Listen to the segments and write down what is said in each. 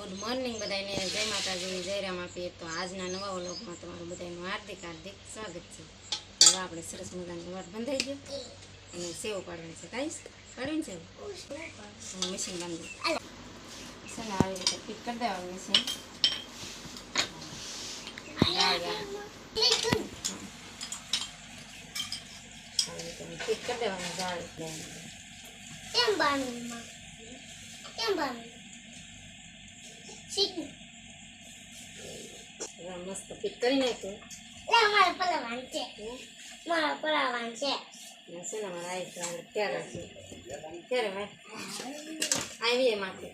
Good morning બધાને, જય માતાજી, જય રામ આપીએ. તો આજના નવા વ્લોગમાં તમારું બધાનું હાર્દિક હાર્દિક સ્વાગત છે. હવે આપણે સરસ મજાનો લોટ બંધાઈ ગયો અને સેવ પાડવાની છે. કાંઈ પાડવાની છે મશીન બાંધી છે ને, આવી રીતે ફિટ કરી દેવાનું મશીન. ફિટ કરી દેવાનું જાળ મસ્ત ફિટ કરી નાખ્યું. ક્યારે આવી માથે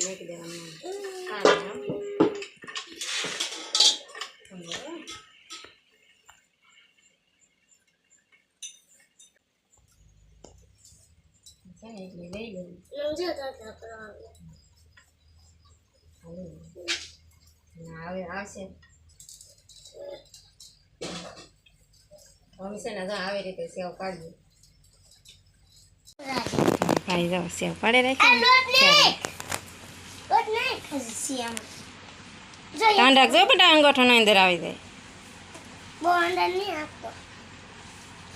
મેકી દેવાનું. એટલી લઈ લઉં હવે આવશે. મમ્મી છે ને જો આવી રીતે સેવ પાડવી. પાડી જાઓ, સેવ પાડે રાખી રાખજો, પણ અંગોઠો નો અંદર આવી જાય.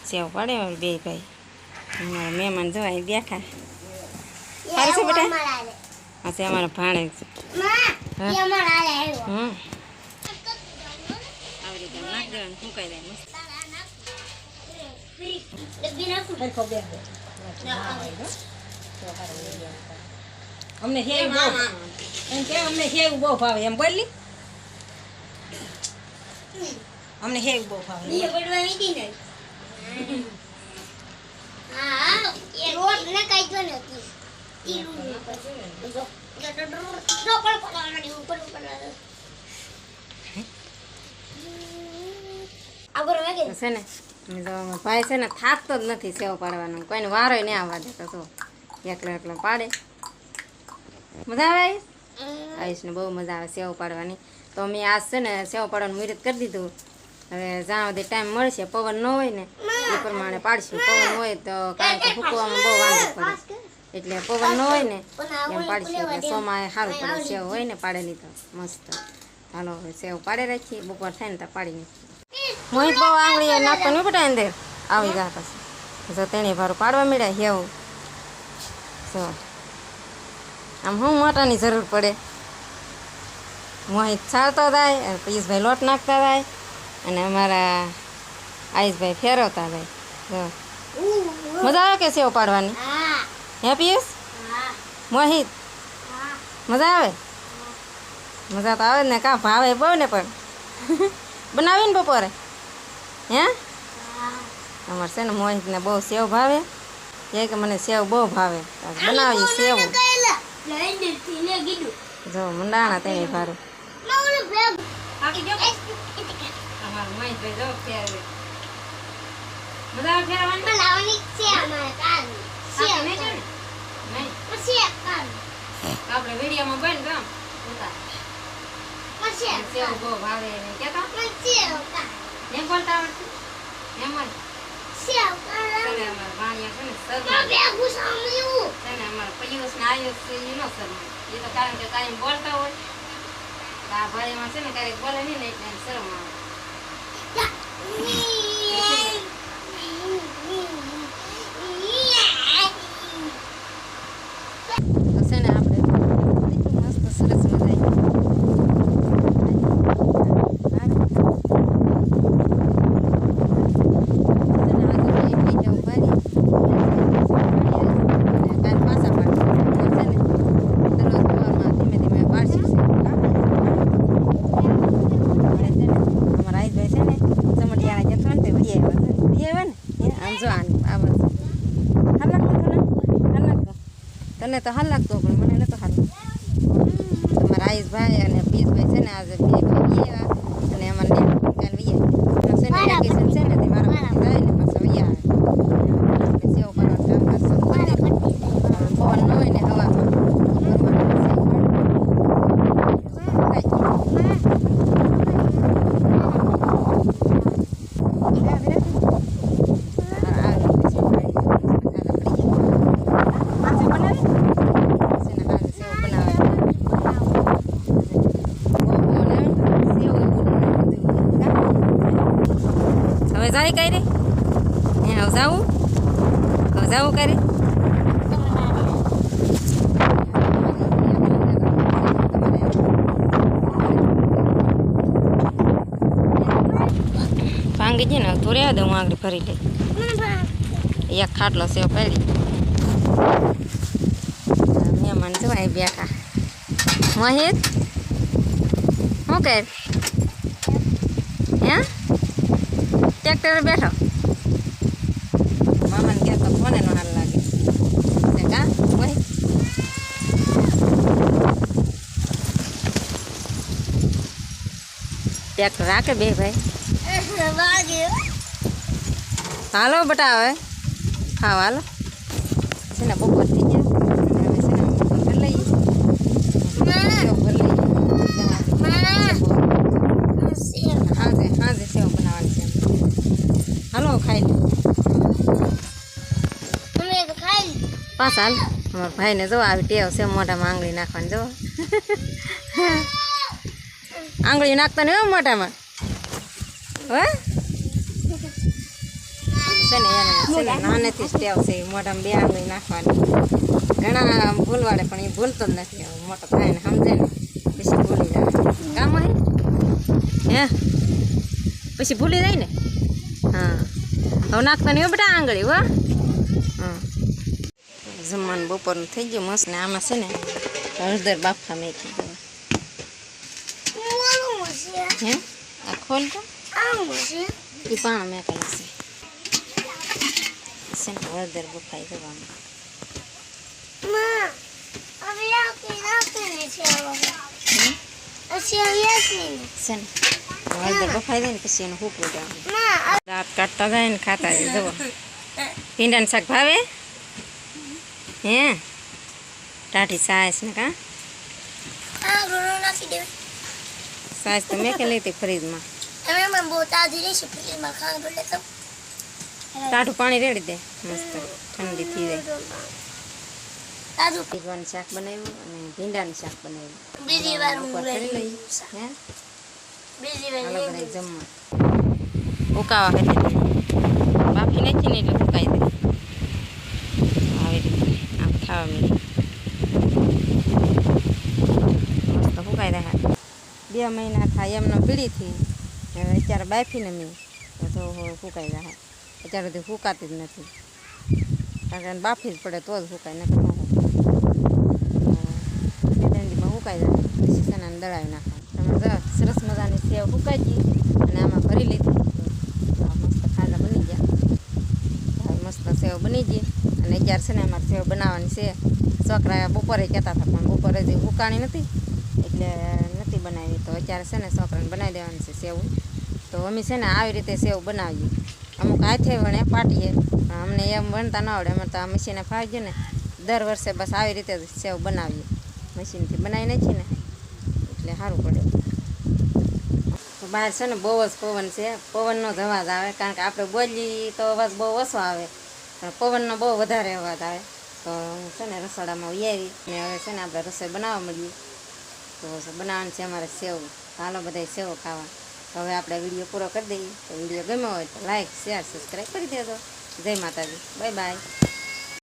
સેવ પાડે બે ભાઈ. અમારા મહેમાન જો અહીં બેઠા. સારું છે બેટા? હા છે અમારા ભાણે છે. આવી રીતે નાખ દેવાનું, ફૂંકાઈ જાય મસ્ત. અમને હેવું બહુ ભાવે એમ બોલી. અમને હેવું બહુ ભાવે. છે ને ભાઈ છે ને થાકતો જ નથી સેવ પાડવાનો, કોઈને વારો નહીં આવવા દેતો. તો એકલો એકલો પાડે. મજા આવે આવીશ ને, બહુ મજા આવે સેવ પાડવાની. તો મેં આજ છે ને સેવ પાડવાનું મુહૂર્ત કરી દીધું. હવે જ્યાં સુધી ટાઈમ મળશે, પવન ન હોય ને એ પ્રમાણે પાડશું. પવન હોય તો કારણ કે ફૂકવામાં બહુ વાંધો પડે, એટલે પવન ન હોય ને એમ પાડીશું. એટલે સોમાં સારું પડે, સેવ હોય ને પાડેલી તો મસ્ત. હાલો હવે સેવ પાડી રાખીએ, બપોર થાય ને તો પાડી નાખીએ. મોહિત બહુ આંગળી નાખવાનું બેટા અંદર આવી ગયા પછી. જો તેની ભારું પાડવા મળ્યા હેવું. જો આમ હું મોટાની જરૂર પડે. મોહિત છાળતો જાય, પિયુષભાઈ લોટ નાખતા જાય અને અમારા આયુષભાઈ ફેરવતા જાય. જો મજા આવે કે સેવ પાડવાની? હે પિયુષ? મોહિત મજા આવે? મજા તો આવે ને, કાં ભાવે બહુ ને. પણ બનાવીને બપોરે હે અમારે છે ને મોહિતને બહુ સેવ ભાવે. એ કે મને સેવ બહુ ભાવે, બનાવી સેવ. જો મંડાણા તેની ભારે. આપણે વિડીયોમાં બન ગમ સેવ બહુ ભાવે ને કેતા એમ બોલતા આવડતું એમ જ. અમારા ભાણિયા છે ને શર્મા છે ને, અમારા પિયુષ ને આયુષ છે એ નો શર્મા. એ તો કારણ કે કાંઈ બોલતા હોય તો આ ભાઈમાં છે ને ક્યારેક બોલે નહીં ને એટલે શરમ આવે. તને તો હાલ લાગતો પણ મને નતો હાલ. તમારા આયુષભાઈ અને પિયુષભાઈ છે ને આજે બે ભાઈ અને અમારે છે ને વેકેશન છે ને તે મારા જાય ને પાછા વૈયા આવે. સેવ પાડવાનું કામ કરશે પવન ન હોય ને હવામાં. તૈયારી કરી હે હવે જાવું કરી ભાંગી છે ને તું રહેવા દે હું આગળ ભરી લઈ એક ખાટલો સેવ પાડી મહેમાન જો અહીં બેઠા મોહિત શું કર હે ટ્રેક્ટર બેઠો મામાને કહેતો કોને નો હાલ લાગે છે કા મોહિત ટ્રેક્ટર રાખે બે ભાઈ હાલો બટા હવે ખાવા હાલો છે ને બપોર થઈ ગયા હવે છે ને ભર લઈએ હાજે સેવ બનાવવાની છે હાલો ખાઈ લે પાછા હાલ અમારા ભાઈને જો આવી ટેવ છે મોઢામાં આંગળી નાખવાની જો આંગળી નાખતા નહીં મોઢામાં હે છે ને એને નાનેથી જ ટેવ છે મોઢામાં બે આંગળી નાખવાની ઘણા ભૂલવાડે પણ એ ભૂલતો જ નથી મોટો થાય ને સમજે ને પછી ભૂલી જાય કામ હોય હે પછી ભૂલી જાય ને હા હવે નાખતા નહીં બેટા આંગળી હો હા જમવાનું બપોરનું થઈ ગયું મસ્ત ને આમાં છે ને હળદર બાફા મેથી હે આ ખોલ તો એ પાણ મેં કરે છે ને હળદર બફાઈ જવાનું છે ને હળદર બફાઈ જાય ને પછી એનું હૂકવું જવાનું દાંત કાઢતા જાય ને ખાતા જાય જુઓ ભીંડાનું શાક ભાવે હે ટાઢી સાસ ને કા સાસ તો મેં કે લીધી ફ્રીજમાં ટાઢું પાણી રેડી દે મસ્ત ઠંડી થઈ જાય ભીગવાનું શાક બનાવ્યું અને ભીંડાનું શાક બનાવ્યું ઉપર કરી લઈએ હે હાલો બધા જમવા ઉકાવા હતી બાફી નાખી ને એટલે ઉકાઈ દે આવી રીતે આમ ખાવા મળે મસ્ત ઉકાઈ દે 2 મહિના થાય એમને પીડીથી હવે અત્યારે બાફીને મેં તો ફૂકાઈ જાય અત્યારે સુધી ફૂકાતી જ નથી કારણ કે બાફી જ પડે તો જ ફૂકાય નથી દંડીમાં ફૂકાઈ જાય પછી સનાને દળાવી નાખવાનું તમે સરસ મજાની સેવ ફૂકાઈ ગઈ અને આમાં ભરી લીધી મસ્ત ખાજા બની ગયા મસ્ત સેવ બની ગઈ અને અત્યારે છે ને અમારે સેવ બનાવવાની છે છોકરા બપોરે કહેતા હતા પણ બપોરે જે ફૂકાણી નથી એટલે નથી બનાવી તો અત્યારે છે ને છોકરાને બનાવી દેવાની છે સેવ તો અમે છે ને આવી રીતે સેવ બનાવીએ અમુક હાથે વણે પાટીએ પણ અમને એમ વણતા ન આવડે અમે તો આ મશીને ફાવી ગયું ને દર વર્ષે બસ આવી રીતે સેવ બનાવીએ મશીનથી બનાવી નાખીએ ને એટલે સારું પડે તો બહાર છે ને બહુ જ પવન છે પવનનો જ અવાજ આવે કારણ કે આપણે બોલીએ તો અવાજ બહુ ઓછો આવે પણ પવનનો બહુ વધારે અવાજ આવે તો છે ને રસોડામાં ઉયારી ને હવે છે ને આપણે રસોઈ બનાવવા મળીએ તો બનાવવાનું છે અમારે સેવ હાલો બધા સેવ ખાવા હવે આપણે વિડીયો પૂરો કરી દઈએ તો વિડીયો ગમ્યો હોય તો લાઈક શેર સબસ્ક્રાઈબ કરી દેજો જય માતાજી બાય બાય